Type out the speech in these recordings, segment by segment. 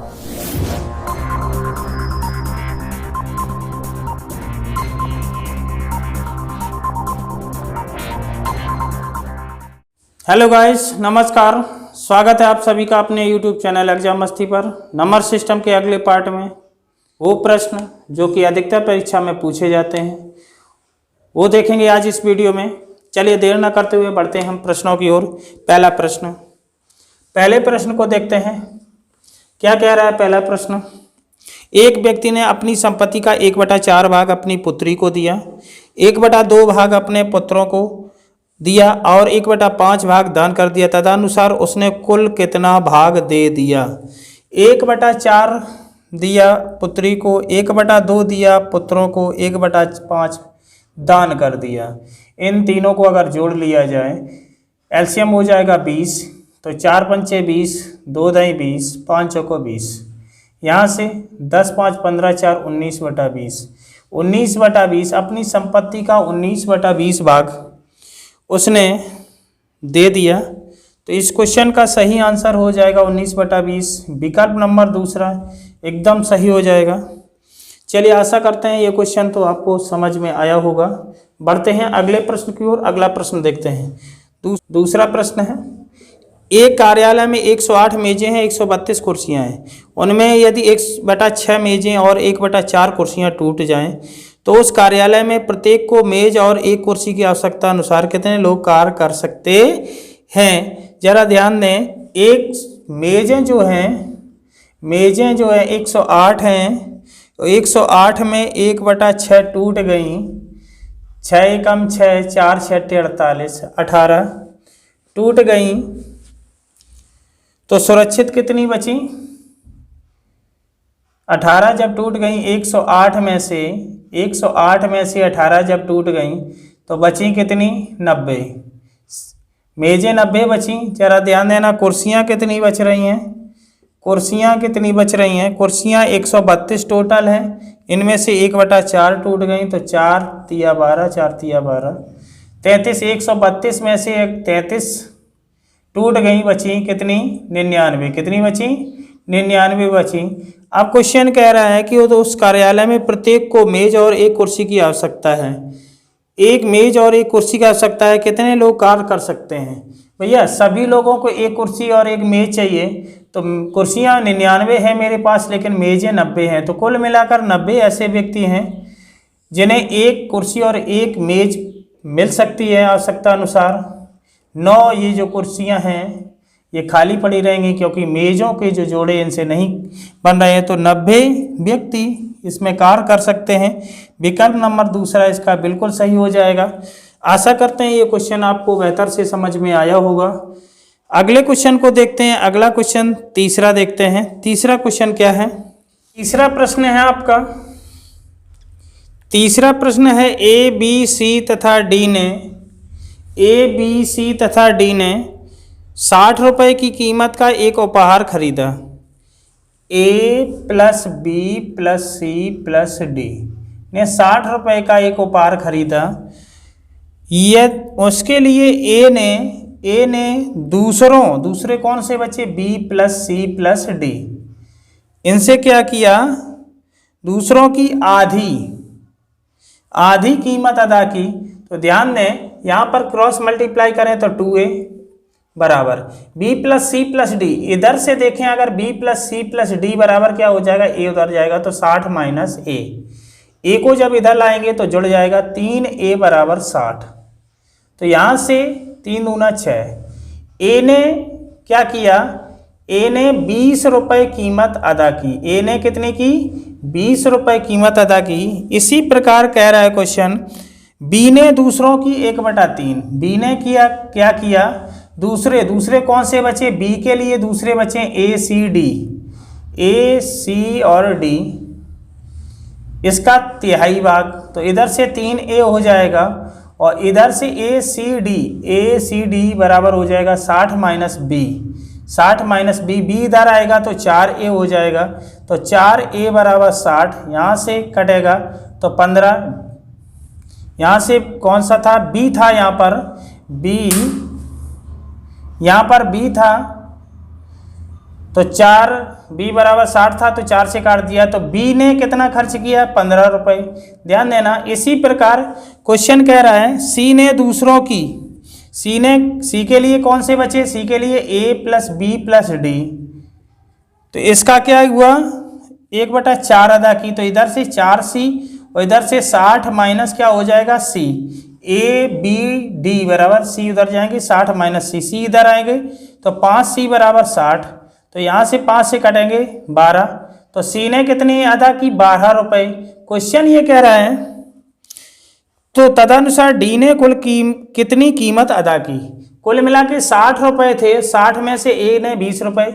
Hello guys, नमस्कार। स्वागत है आप सभी का अपने यूट्यूब चैनल एग्जाम मस्ती पर। नंबर सिस्टम के अगले पार्ट में वो प्रश्न जो कि अधिकतर परीक्षा में पूछे जाते हैं वो देखेंगे आज इस वीडियो में। चलिए देर न करते हुए बढ़ते हैं हम प्रश्नों की ओर। पहले प्रश्न को देखते हैं। क्या कह रहा है पहला प्रश्न? एक व्यक्ति ने अपनी संपत्ति का 1/4 भाग अपनी पुत्री को दिया, 1/2 भाग अपने पुत्रों को दिया और 1/5 भाग दान कर दिया। तदनुसार उसने कुल कितना भाग दे दिया? 1/4 दिया पुत्री को, 1/2 दिया पुत्रों को, 1/5 दान कर दिया। इन तीनों को अगर जोड़ लिया जाए, एलसीएम हो जाएगा 20। तो 4 पंचे 20, 2 दही 20, 5 चौको 20। यहाँ से 10 5 15 4 19/20। 19/20 अपनी संपत्ति का 19/20 भाग उसने दे दिया। तो इस क्वेश्चन का सही आंसर हो जाएगा 19/20। विकल्प नंबर दूसरा एकदम सही हो जाएगा। चलिए आशा करते हैं ये क्वेश्चन तो आपको समझ में आया होगा। बढ़ते हैं अगले प्रश्न की ओर। अगला प्रश्न देखते हैं। दूसरा प्रश्न है, एक कार्यालय में 108 मेजें हैं, 132 कुर्सियां हैं। उनमें यदि 1/6 मेजें और 1/4 कुर्सियां टूट जाएं तो उस कार्यालय में प्रत्येक को मेज और एक कुर्सी की आवश्यकता अनुसार कितने लोग कार्य कर सकते हैं? जरा ध्यान दें। एक मेजें जो हैं 108 हैं। तो 108 में 1/6 टूट गई, 6 एकम 6, 4 6 48, 18 टूट गई। तो सुरक्षित कितनी बची? 18 जब टूट गई 108 में से 18 जब टूट गई तो बची कितनी? 90। मेजें 90 बची। जरा ध्यान देना, कुर्सियां कितनी बच रही हैं? कुर्सियां 132 टोटल हैं। इनमें से 1/4 टूट गई तो 4 तिया 12, 4 तिया 12, 33। 132 में से 33 टूट गई, बची कितनी? 99। कितनी बची? 99 बची। अब क्वेश्चन कह रहा है कि वो तो उस कार्यालय में प्रत्येक को मेज और एक कुर्सी की आवश्यकता है। एक मेज और एक कुर्सी की आवश्यकता है, कितने लोग कार्य कर सकते हैं? भैया सभी लोगों को एक कुर्सी और एक मेज चाहिए। तो कुर्सियां 99 है मेरे पास, लेकिन मेजें 90 हैं। तो कुल मिलाकर 90 ऐसे व्यक्ति हैं जिन्हें एक कुर्सी और एक मेज मिल सकती है आवश्यकता अनुसार। 9 ये जो कुर्सियां हैं ये खाली पड़ी रहेंगी क्योंकि मेजों के जो जोड़े इनसे नहीं बन रहे हैं। तो 90 व्यक्ति इसमें कार्य कर सकते हैं। विकल्प नंबर दूसरा इसका बिल्कुल सही हो जाएगा। आशा करते हैं ये क्वेश्चन आपको बेहतर से समझ में आया होगा। अगले क्वेश्चन को देखते हैं। अगला क्वेश्चन तीसरा देखते हैं। तीसरा क्वेश्चन क्या है? तीसरा प्रश्न है आपका। तीसरा प्रश्न है, ए बी सी तथा डी ने 60 रुपये की कीमत का एक उपहार खरीदा। A plus B plus C plus D ने 60 रुपये का एक उपहार खरीदा। उसके लिए ए ने दूसरे कौन से बचे? B plus C plus D. इनसे क्या किया? दूसरों की आधी कीमत अदा की। तो ध्यान दें, यहाँ पर क्रॉस मल्टीप्लाई करें तो 2a बराबर b plus C plus D. इधर से देखें अगर b plus C plus D बराबर क्या हो जाएगा? a उधर जाएगा तो 60 माइनस a को जब इधर लाएंगे तो जुड़ जाएगा 3a बराबर 60। तो यहाँ से 3 दूना 6। a ने क्या किया? a ने 20 रुपये कीमत अदा की। a ने कितने की? 20 रुपये कीमत अदा की। इसी प्रकार कह रहा है क्वेश्चन, b ने दूसरों की 1/3। b ने क्या किया? दूसरे कौन से बचे? b के लिए दूसरे बचे a c और d, इसका तिहाई भाग। तो इधर से 3a हो जाएगा और इधर से a c d बराबर हो जाएगा 60 माइनस b। 60 माइनस b इधर आएगा तो 4a हो जाएगा। तो 4a बराबर 60, यहाँ से कटेगा तो 15। यहाँ से कौन सा था? b था। यहाँ पर b था। तो 4, बी बराबर 60 था तो 4 से काट दिया, तो बी ने कितना खर्च किया, 15 रुपये। ध्यान देना। इसी प्रकार क्वेश्चन कह रहा है सी ने दूसरों की, सी के लिए कौन से बचे, सी के लिए ए प्लस बी प्लस डी, तो इसका क्या हुआ, 1/4 अदा की, तो इधर से 4C और इधर से 60 माइनस क्या हो जाएगा, सी। ए बी डी बराबर सी उधर जाएंगे, 60 माइनस सी, सी इधर आएंगे, तो 5C बराबर 60, तो यहाँ से 5 से कटेंगे 12, तो सी ने कितनी अदा की, 12 रुपये। क्वेश्चन ये कह रहा है तो तदनुसार डी ने कितनी कीमत अदा की। कुल मिला के 60 रुपये थे, 60 में से ए ने 20 रुपये,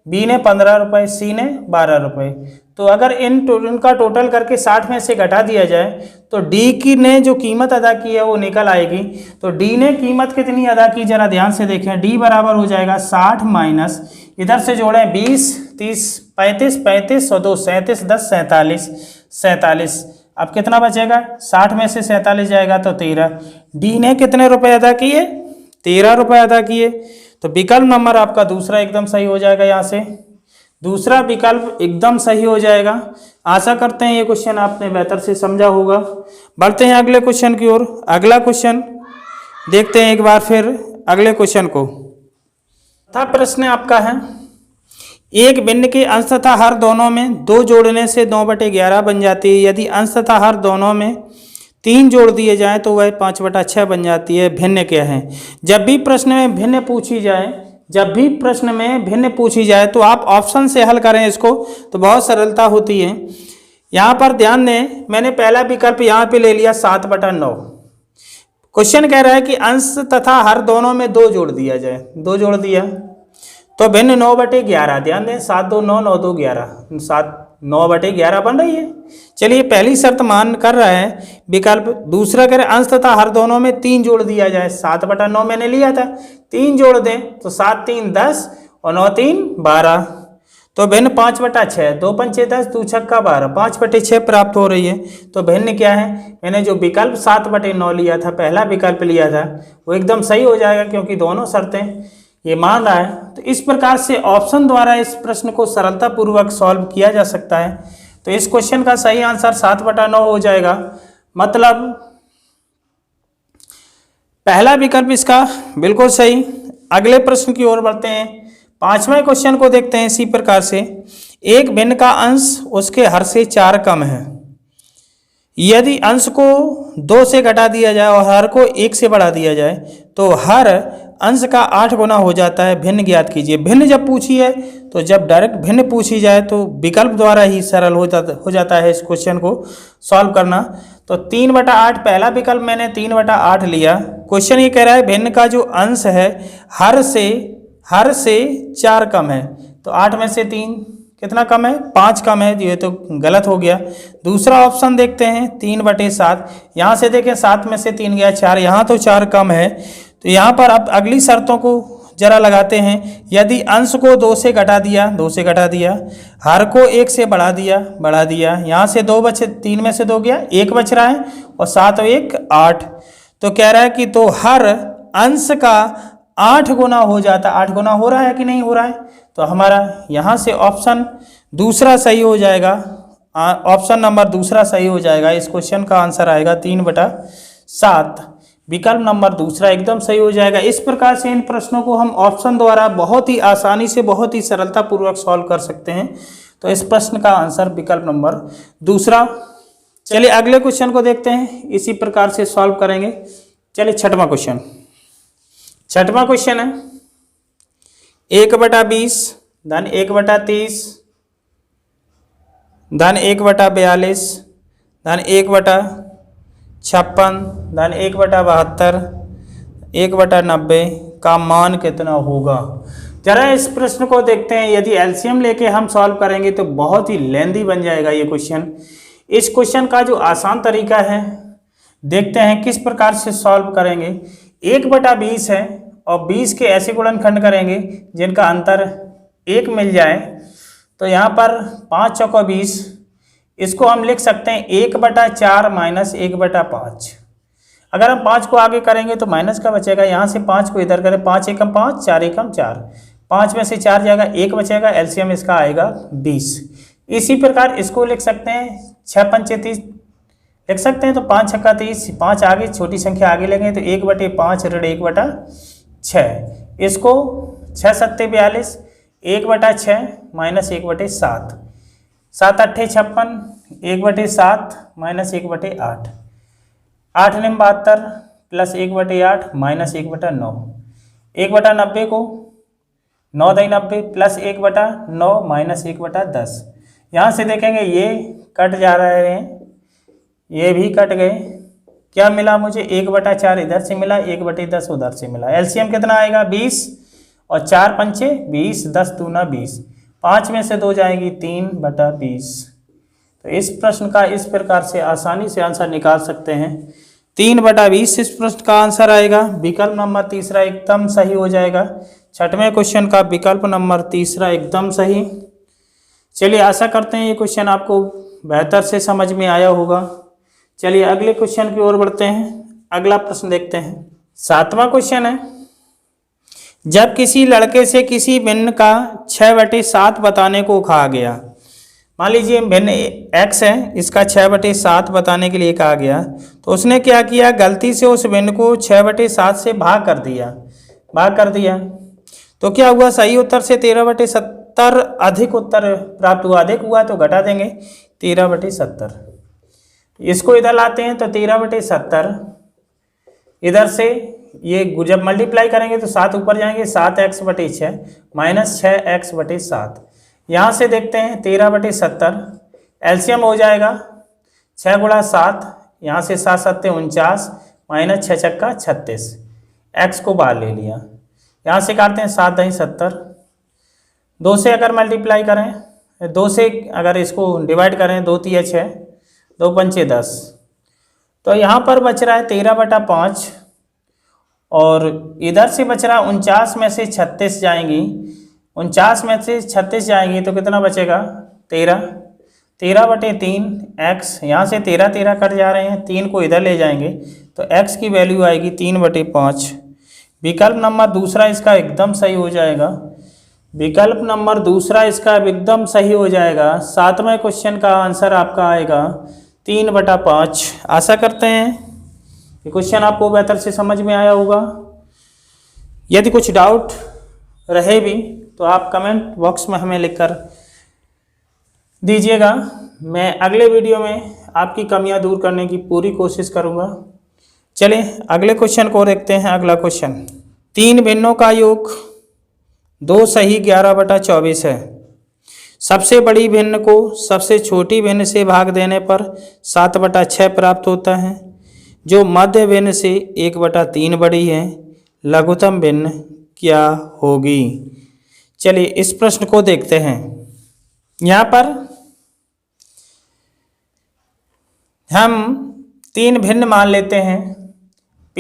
बी ने 15 रुपये, सी ने 12 रुपये। तो अगर इनका टोटल करके 60 में से घटा दिया जाए तो डी की ने जो कीमत अदा की है वो निकल आएगी। तो डी ने कीमत कितनी अदा की, जरा ध्यान से देखें। डी बराबर हो जाएगा 60 माइनस, इधर से जोड़ें 20, 30, 35, 35 और 2 37, 10 47, 47। अब कितना बचेगा, 60 में से 47 जाएगा तो 13। डी ने कितने रुपए अदा किए, 13 रुपए अदा किए। तो विकल्प नंबर आपका दूसरा एकदम सही हो जाएगा। यहाँ से दूसरा विकल्प एकदम सही हो जाएगा। आशा करते हैं ये क्वेश्चन आपने बेहतर से समझा होगा। बढ़ते हैं अगले क्वेश्चन की ओर। अगला क्वेश्चन देखते हैं एक बार फिर अगले क्वेश्चन को। था प्रश्न आपका है, एक भिन्न के अंश तथा हर दोनों में 2 जोड़ने से 9/11 बन जाती है। यदि अंश तथा हर दोनों में 3 जोड़ दिए जाएं तो वह 5/6 बन जाती है। भिन्न क्या है। जब भी प्रश्न में भिन्न पूछी जाए तो आप ऑप्शन से हल करें इसको, तो बहुत सरलता होती है। यहाँ पर ध्यान दें, मैंने पहला विकल्प यहाँ पे ले लिया 7/9। क्वेश्चन कह रहा है कि अंश तथा हर दोनों में 2 जोड़ दिया जाए, 2 जोड़ दिया तो भिन्न 9/11। ध्यान दें, 7 2 9 9 2 11, 7 9/11 बन रही है। चलिए पहली शर्त मान कर रहा है विकल्प। दूसरा कह रहे अंश तथा हर दोनों में 3 जोड़ दिया जाए। 7/9 मैंने लिया था, 3 जोड़ दें तो 7 3 10 और 9 3 12, तो भिन्न 5/6, 2 पंचे 10, 2 छक्का 12, 5/6 प्राप्त हो रही है। तो भिन्न क्या है, मैंने जो विकल्प 7/9 लिया था, पहला विकल्प लिया था, वो एकदम सही हो जाएगा क्योंकि दोनों शर्तें ये मान रहा है। तो इस प्रकार से ऑप्शन द्वारा इस प्रश्न को सरलतापूर्वक सॉल्व किया जा सकता है। तो इस क्वेश्चन का सही आंसर 7/9 हो जाएगा। मतलब पहला विकल्प इसका बिल्कुल सही। अगले प्रश्न की ओर बढ़ते हैं। 5वें क्वेश्चन को देखते हैं इसी प्रकार से। एक भिन्न का अंश उसके हर से 4 कम है। यदि अंश को 2 से घटा दिया जाए और हर को 1 से बढ़ा दिया जाए तो हर अंश का 8 गुना हो जाता है। भिन्न ज्ञात कीजिए। भिन्न जब पूछी है तो जब डायरेक्ट भिन्न पूछी जाए तो विकल्प द्वारा ही सरल हो जाता है इस क्वेश्चन को सॉल्व करना। तो 3/8 पहला विकल्प मैंने 3/8 लिया। क्वेश्चन ये कह रहा है भिन्न का जो अंश है हर से 4 कम है। तो 8 में से 3 कितना कम है, 5 कम है। ये तो गलत हो गया। दूसरा ऑप्शन देखते हैं 3/7। यहाँ से देखें 7 में से 3 गया 4, यहाँ तो 4 कम है। तो यहाँ पर अब अगली शर्तों को जरा लगाते हैं। यदि अंश को 2 से घटा दिया, हर को 1 से बढ़ा दिया, यहाँ से 2 बचे, 3 में से 2 गया, 1 बच रहा है और 7 और 1 8। तो कह रहा है कि तो हर अंश का 8 गुना हो जाता। 8 गुना हो रहा है कि नहीं हो रहा है। तो हमारा यहाँ से ऑप्शन दूसरा सही हो जाएगा। ऑप्शन नंबर दूसरा सही हो जाएगा। इस क्वेश्चन का आंसर आएगा 3/7। विकल्प नंबर दूसरा एकदम सही हो जाएगा। इस प्रकार से इन प्रश्नों को हम ऑप्शन द्वारा बहुत ही आसानी से, बहुत ही सरलतापूर्वक सॉल्व कर सकते हैं। तो इस प्रश्न का आंसर विकल्प नंबर दूसरा। चलिए अगले क्वेश्चन को देखते हैं, इसी प्रकार से सॉल्व करेंगे। चलिए छठवां क्वेश्चन है 1/20 धन 1/30 धन 1/42 धन 1/56 धन 1/72 1/90 का मान कितना होगा। जरा इस प्रश्न को देखते हैं। यदि एलसीएम लेके हम सॉल्व करेंगे तो बहुत ही लेंदी बन जाएगा ये क्वेश्चन। इस क्वेश्चन का जो आसान तरीका है देखते हैं किस प्रकार से सॉल्व करेंगे। 1/20 है और 20 के ऐसे गुणनखंड करेंगे जिनका अंतर 1 मिल जाए। तो यहाँ पर 5 चौको 20, इसको हम लिख सकते हैं 1/4 माइनस 1/5। अगर हम 5 को आगे करेंगे तो माइनस का बचेगा। यहाँ से 5 को इधर करें, 5 एकम 5, 4 एकम 4, 5 में से 4 जाएगा, 1 बचेगा, एलसीएम इसका आएगा 20। इसी प्रकार इसको लिख सकते हैं 6 पंचे 30 लिख सकते हैं, तो 5 छक्का 30, 5 आगे छोटी संख्या आगे लेंगे तो 1/5 ऋण 1/6। इसको 6 सत्ते 42, 1/6 माइनस 1/7, 7 अट्ठे 56, 1/7 माइनस 1/8, 8 निम 72 प्लस 1/8 माइनस 1/9, 1/90 को 9 दई 90 प्लस 1/9 माइनस 1/10। यहाँ से देखेंगे ये कट जा रहे हैं, ये भी कट गए, क्या मिला मुझे 1/4 इधर से मिला, 1/10 उधर से मिला। एलसीएम कितना आएगा 20 और 4 पंचे 20, 10 दूना 20, 5 में से 2 जाएगी 3/20। तो इस प्रश्न का इस प्रकार से आसानी से आंसर निकाल सकते हैं। 3/20 इस प्रश्न का आंसर आएगा। विकल्प नंबर तीसरा एकदम सही हो जाएगा। छठवें क्वेश्चन का विकल्प नंबर तीसरा एकदम सही। चलिए आशा करते हैं ये क्वेश्चन आपको बेहतर से समझ में आया होगा। चलिए अगले क्वेश्चन की ओर बढ़ते हैं। अगला प्रश्न देखते हैं। 7वां क्वेश्चन है, जब किसी लड़के से किसी भिन्न का 6/7 बताने को कहा गया, मान लीजिए भिन्न x है, इसका 6/7 बताने के लिए कहा गया, तो उसने क्या किया, गलती से उस भिन्न को 6/7 से भाग कर दिया। तो क्या हुआ, सही उत्तर से 13/70 अधिक उत्तर प्राप्त हुआ। अधिक हुआ तो घटा देंगे 13/70। इसको इधर लाते हैं तो 13/70 इधर से ये जब मल्टीप्लाई करेंगे तो 7 ऊपर जाएंगे, 7x/6 माइनस 6x/7। यहाँ से देखते हैं 13/70 एलसीएम हो जाएगा 6 गुणा 7, यहाँ से 7 सत्ते 49 माइनस 6 छक्का 36, x को बाहर ले लिया। यहाँ से काटते हैं 7 दही 70, 2 से अगर मल्टीप्लाई करें, 2 से अगर इसको डिवाइड करें, 2 तिया 6, 2 पंचे 10, तो यहाँ पर बच रहा है 13/5 और इधर से बच रहा 49 में से 36 जाएंगी, 49 में से 36 जाएंगी तो कितना बचेगा 13/3 x, यहाँ से 13 कट जा रहे हैं, 3 को इधर ले जाएंगे तो x की वैल्यू आएगी 3/5। विकल्प नंबर दूसरा इसका एकदम सही हो जाएगा। विकल्प नंबर दूसरा इसका एकदम सही हो जाएगा। 7वें क्वेश्चन का आंसर आपका आएगा 3/5। आशा करते हैं ये क्वेश्चन आपको बेहतर से समझ में आया होगा। यदि कुछ डाउट रहे भी तो आप कमेंट बॉक्स में हमें लिखकर दीजिएगा। मैं अगले वीडियो में आपकी कमियां दूर करने की पूरी कोशिश करूंगा। चलिए अगले क्वेश्चन को देखते हैं। अगला क्वेश्चन, 3 भिन्नों का योग 2 सही 11/24 है। सबसे बड़ी भिन्न को सबसे छोटी भिन्न से भाग देने पर 7/6 प्राप्त होता है, जो मध्य भिन्न से 1/3 बड़ी है। लघुत्तम भिन्न क्या होगी? चलिए इस प्रश्न को देखते हैं। यहाँ पर हम 3 भिन्न मान लेते हैं P,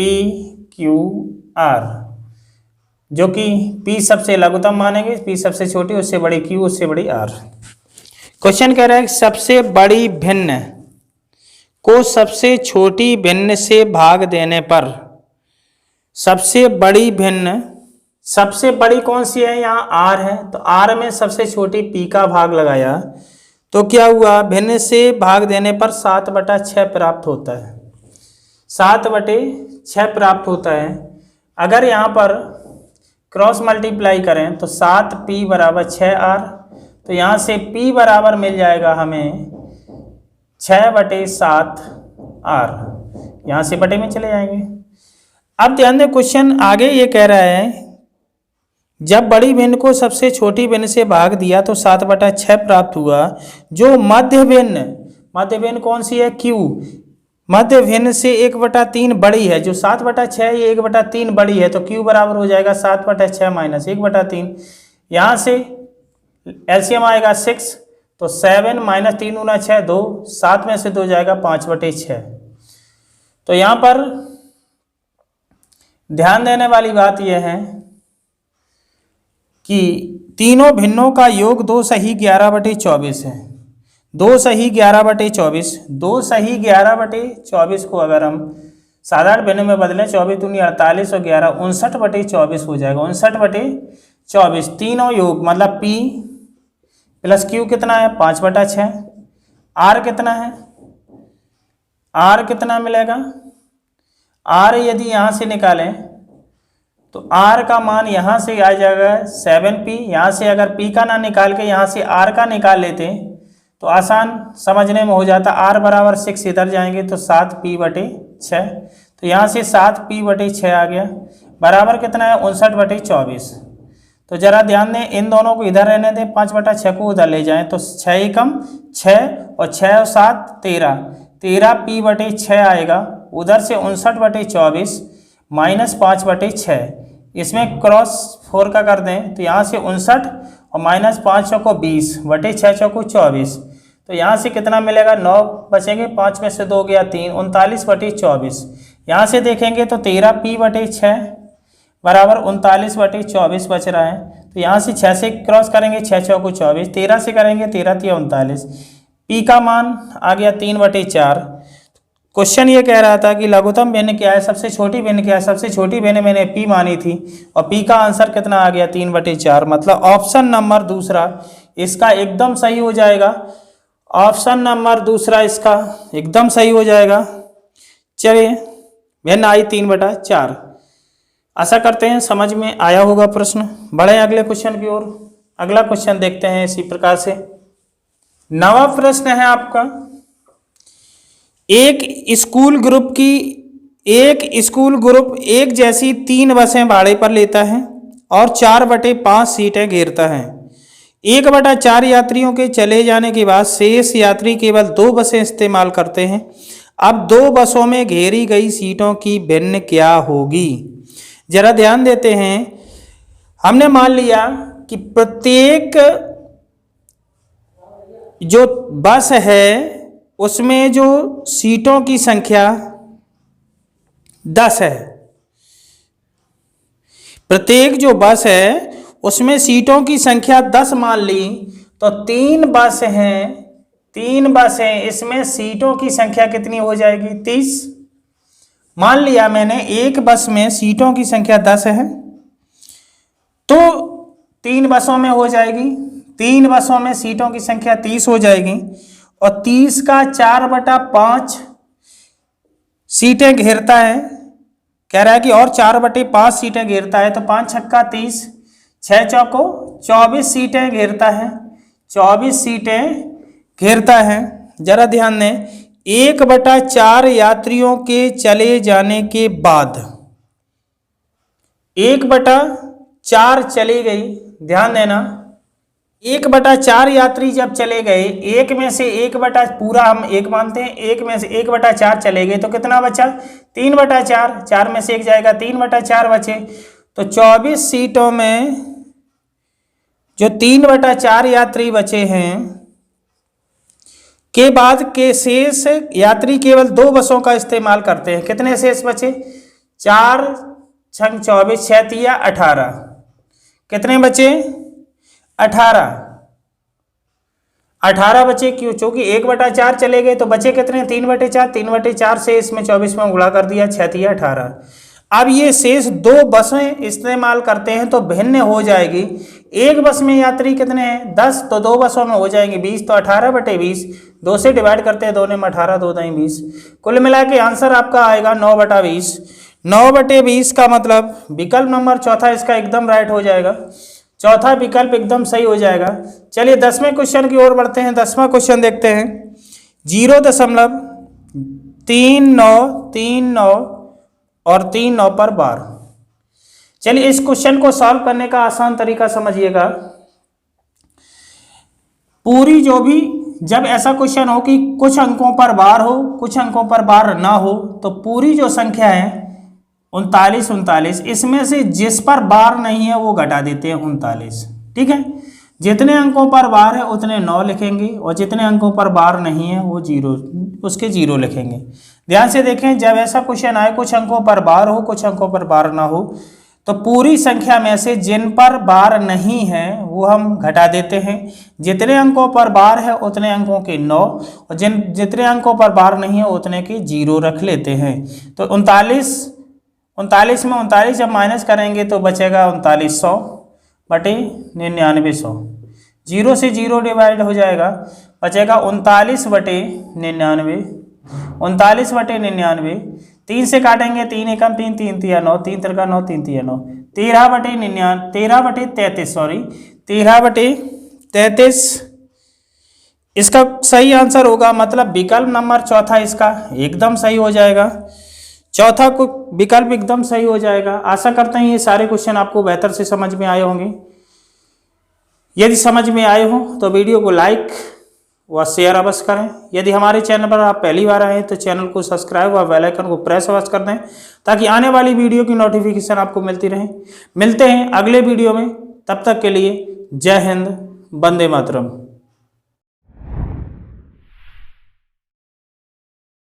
Q, R, जो कि P सबसे लघुत्तम मानेंगे, P सबसे छोटी, उससे बड़ी Q, उससे बड़ी R। क्वेश्चन कह रहा है सबसे बड़ी भिन्न को सबसे छोटी भिन्न से भाग देने पर, सबसे बड़ी भिन्न, सबसे बड़ी कौन सी है, यहाँ R है, तो R में सबसे छोटी P का भाग लगाया तो क्या हुआ, भिन्न से भाग देने पर 7/6 प्राप्त होता है। 7/6 प्राप्त होता है। अगर यहाँ पर क्रॉस मल्टीप्लाई करें तो 7P = 6R, तो यहाँ से P बराबर मिल जाएगा हमें 6/7R। यहाँ से बटे में चले जाएंगे। अब ध्यान दें क्वेश्चन आगे ये कह रहा है जब बड़ी भिन्न को सबसे छोटी भिन्न से भाग दिया तो 7/6 प्राप्त हुआ, जो मध्य भिन्न कौन सी है, Q, मध्य भिन्न से 1/3 बड़ी है। जो 7/6 है ये 1/3 बड़ी है, तो Q बराबर हो जाएगा 7/6 माइनस 1/3। यहाँ से एलसीएम आएगा 6, तो 7 माइनस 3 दूना 6, 2, 7 में से 2 जाएगा 5/6। तो यहाँ पर ध्यान देने वाली बात यह है कि तीनों भिन्नों का योग 2 सही 11/24 है। 2 सही 11/24, 2 सही 11/24 को अगर हम साधारण भिन्न में बदलें, 24 दूनी 48 और 11 59/24 हो जाएगा। 24, तीनों योग मतलब P प्लस Q कितना है 5/6। R कितना है, R कितना मिलेगा, R यदि यहाँ से निकालें तो R का मान यहाँ से आ जाएगा 7P। यहाँ से अगर P का ना निकाल के यहाँ से R का निकाल लेते तो आसान समझने में हो जाता। R बराबर 6 इधर जाएंगे तो 7P/6, तो यहाँ से 7P/6 आ गया बराबर कितना है 59/24। तो जरा ध्यान दें, इन दोनों को इधर रहने दें, 5/6 को उधर ले जाएं तो 6 एकम 6 और 6 और 7 13, 13P/6 आएगा। उधर से 59/24 माइनस 5/6, इसमें क्रॉस 4 का कर दें तो यहाँ से 59 और माइनस 5 को 20/6 को 24, तो यहाँ से कितना मिलेगा 9 बचेंगे, 5 में से 2 गया 3, 39/24। यहाँ से देखेंगे तो 13P/6 बराबर 39/24 बच रहा है। तो यहाँ से 6 से क्रॉस करेंगे 6 को 24, 13 से करेंगे 13 3 39, P का मान आ गया 3/4। क्वेश्चन ये कह रहा था कि लघुत्तम भिन्न क्या है, सबसे छोटी भिन्न क्या है। सबसे छोटी भिन्न मैंने P मानी थी और P का आंसर कितना आ गया 3/4, मतलब ऑप्शन नंबर दूसरा इसका एकदम सही हो जाएगा। ऑप्शन नंबर दूसरा इसका एकदम सही हो जाएगा। चलिए भिन्न आई 3/4। आशा करते हैं समझ में आया होगा प्रश्न। बढ़े अगले क्वेश्चन की ओर। अगला क्वेश्चन देखते हैं इसी प्रकार से। 9वां प्रश्न है आपका, एक स्कूल ग्रुप एक जैसी 3 बसें भाड़े पर लेता है और 4/5 सीटें घेरता है। 1/4 यात्रियों के चले जाने के बाद शेष यात्री केवल 2 बसें इस्तेमाल करते हैं। अब 2 बसों में घेरी गई सीटों की भिन्न क्या होगी। जरा ध्यान देते हैं, हमने मान लिया कि प्रत्येक जो बस है उसमें जो सीटों की संख्या 10 है। प्रत्येक जो बस है उसमें सीटों की संख्या 10 मान ली, तो 3 बस हैं, 3 बस हैं, इसमें सीटों की संख्या कितनी हो जाएगी 30। मान लिया मैंने एक बस में सीटों की संख्या 10 है तो 3 बसों में हो जाएगी, 3 बसों में सीटों की संख्या 30 हो जाएगी और 30 का 4/5 सीटें घेरता है। कह रहा है कि और 4/5 सीटें घेरता है, तो 5 छक्का 30, 6 चौको 24 सीटें घेरता है, 24 सीटें घेरता है। जरा ध्यान दें, 1/4 यात्रियों के चले जाने के बाद 1/4 चली गई। ध्यान देना, 1/4 यात्री जब चले गए, एक में से 1 पूरा हम 1 मानते हैं, 1 में से 1/4 चले गए तो कितना बचा 3/4, 4 में से 1 जाएगा 3/4 बचे। तो 24 सीटों में जो 3/4 यात्री बचे हैं के बाद के शेष यात्री केवल 2 बसों का इस्तेमाल करते हैं। कितने शेष बचे 4 छंग 24, 6 तिया 18, कितने बचे 18 बचे। क्यों, चूंकि 1/4 चले गए तो बचे कितने 3/4, 3/4 से इसमें 24 में गुणा कर दिया, 6 तिया 18। अब ये शेष 2 बसें इस्तेमाल करते हैं तो भिन्न हो जाएगी। एक बस में यात्री कितने हैं 10, तो 2 बसों में हो जाएंगे 20, तो 18/20, 2 से डिवाइड करते हैं, 2 में 18, 2 दाई 20, कुल मिला के आंसर आपका आएगा 9/20। 9/20 का मतलब विकल्प नंबर चौथा इसका एकदम राइट हो जाएगा, चौथा विकल्प एकदम सही हो जाएगा। चलिए 10वें क्वेश्चन की ओर बढ़ते हैं। 10वां क्वेश्चन देखते हैं। 0.3939 और 39 पर बार। चलिए इस क्वेश्चन को सॉल्व करने का आसान तरीका समझिएगा। पूरी जो भी जब ऐसा क्वेश्चन हो कि कुछ अंकों पर बार हो कुछ अंकों पर बार ना हो, तो पूरी जो संख्या है 39, इसमें से जिस पर बार नहीं है वो घटा देते हैं 39। ठीक है, जितने अंकों पर बार है उतने 9 लिखेंगे और जितने अंकों पर बार नहीं है वो 0, उसके 0 लिखेंगे। ध्यान से देखें, जब ऐसा क्वेश्चन आए कुछ अंकों पर बार हो कुछ अंकों पर बार ना हो, तो पूरी संख्या में से जिन पर बार नहीं है वो हम घटा देते हैं। जितने अंकों पर बार है उतने अंकों के 9 और जितने अंकों पर बार नहीं है उतने के 0 रख लेते हैं। तो 39 में 39 जब माइनस करेंगे तो बचेगा 3900, बटे 9900। 0 से 0 डिवाइड हो जाएगा, बचेगा 39 बटे 99। 39 बटे 99, 3 से काटेंगे, 3 एकम 3, 3 तिया 9, 3 तिरका 9, 3 तिया 9, 13 बटे 99, 13 बटे 33, सॉरी 13 बटे 33। इसका सही आंसर होगा, मतलब विकल्प नंबर चौथा इसका एकदम सही हो जाएगा। चौथा को विकल्प एकदम सही हो जाएगा। आशा करते हैं ये सारे क्वेश्चन आपको बेहतर से समझ में आए होंगे। यदि समझ में आए हो तो वीडियो को लाइक व शेयर अवश्य करें। यदि हमारे चैनल पर आप पहली बार आए तो चैनल को सब्सक्राइब व बेल आइकन को प्रेस अवश्य कर दें, ताकि आने वाली वीडियो की नोटिफिकेशन आपको मिलती रहे। मिलते हैं अगले वीडियो में, तब तक के लिए जय हिंद, वंदे मातरम।